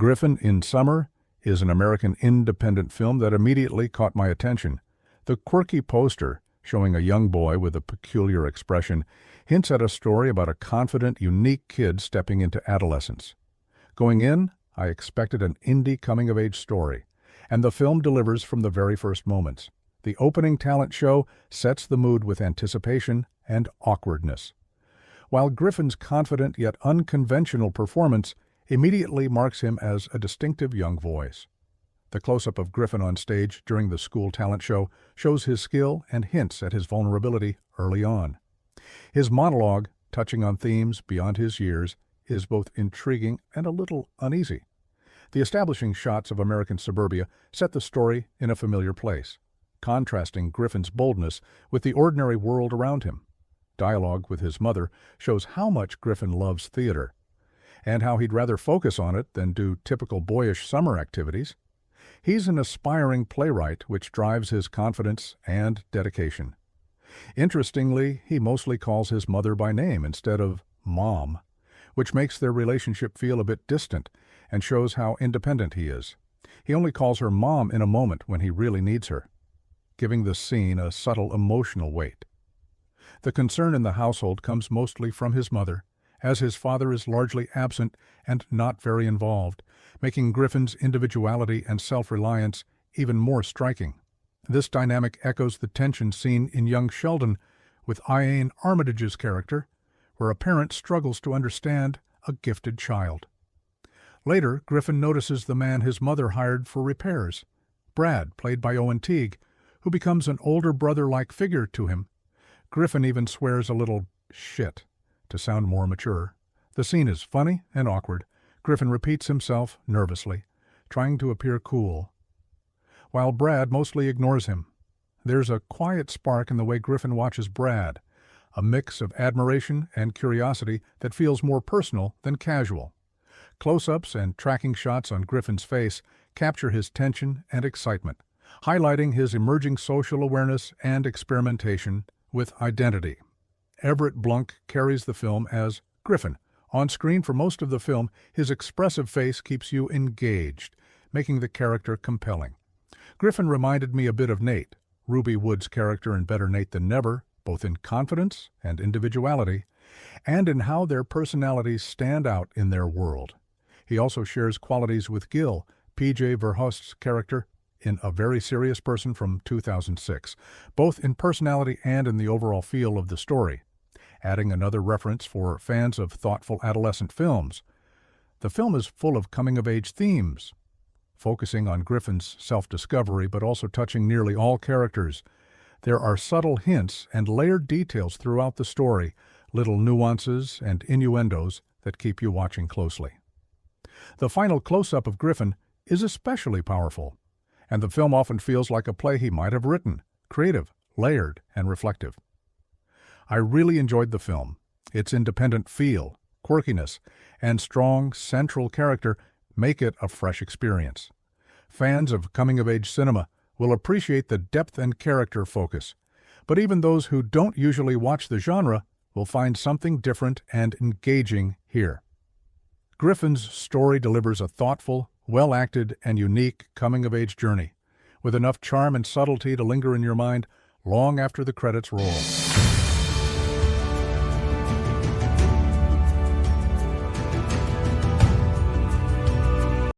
Griffin in Summer is an American independent film that immediately caught my attention. The quirky poster, showing a young boy with a peculiar expression, hints at a story about a confident, unique kid stepping into adolescence. Going in, I expected an indie coming-of-age story, and the film delivers from the very first moments. The opening talent show sets the mood with anticipation and awkwardness, while Griffin's confident yet unconventional performance immediately marks him as a distinctive young voice. The close-up of Griffin on stage during the school talent show shows his skill and hints at his vulnerability early on. His monologue, touching on themes beyond his years, is both intriguing and a little uneasy. The establishing shots of American suburbia set the story in a familiar place, contrasting Griffin's boldness with the ordinary world around him. Dialogue with his mother shows how much Griffin loves theater, and how he'd rather focus on it than do typical boyish summer activities. He's an aspiring playwright, which drives his confidence and dedication. Interestingly, he mostly calls his mother by name instead of Mom, which makes their relationship feel a bit distant and shows how independent he is. He only calls her Mom in a moment when he really needs her, giving the scene a subtle emotional weight. The concern in the household comes mostly from his mother, as his father is largely absent and not very involved, making Griffin's individuality and self-reliance even more striking. This dynamic echoes the tension seen in young Sheldon with Ian Armitage's character, where a parent struggles to understand a gifted child. Later, Griffin notices the man his mother hired for repairs, Brad, played by Owen Teague, who becomes an older brother-like figure to him. Griffin even swears a little shit to sound more mature. The scene is funny and awkward. Griffin repeats himself nervously, trying to appear cool, while Brad mostly ignores him. There's a quiet spark in the way Griffin watches Brad, a mix of admiration and curiosity that feels more personal than casual. Close-ups and tracking shots on Griffin's face capture his tension and excitement, highlighting his emerging social awareness and experimentation with identity. Everett Blunk carries the film as Griffin. On screen for most of the film, his expressive face keeps you engaged, making the character compelling. Griffin reminded me a bit of Nate, Ruby Wood's character in Better Nate Than Never, both in confidence and individuality, and in how their personalities stand out in their world. He also shares qualities with Gil, P.J. Verhost's character, in A Very Serious Person from 2006, both in personality and in the overall feel of the story. Adding another reference for fans of thoughtful adolescent films. The film is full of coming-of-age themes, focusing on Griffin's self-discovery but also touching nearly all characters. There are subtle hints and layered details throughout the story, little nuances and innuendos that keep you watching closely. The final close-up of Griffin is especially powerful, and the film often feels like a play he might have written, creative, layered, and reflective. I really enjoyed the film. Its independent feel, quirkiness, and strong central character make it a fresh experience. Fans of coming-of-age cinema will appreciate the depth and character focus, but even those who don't usually watch the genre will find something different and engaging here. Griffin's story delivers a thoughtful, well-acted, and unique coming-of-age journey, with enough charm and subtlety to linger in your mind long after the credits roll.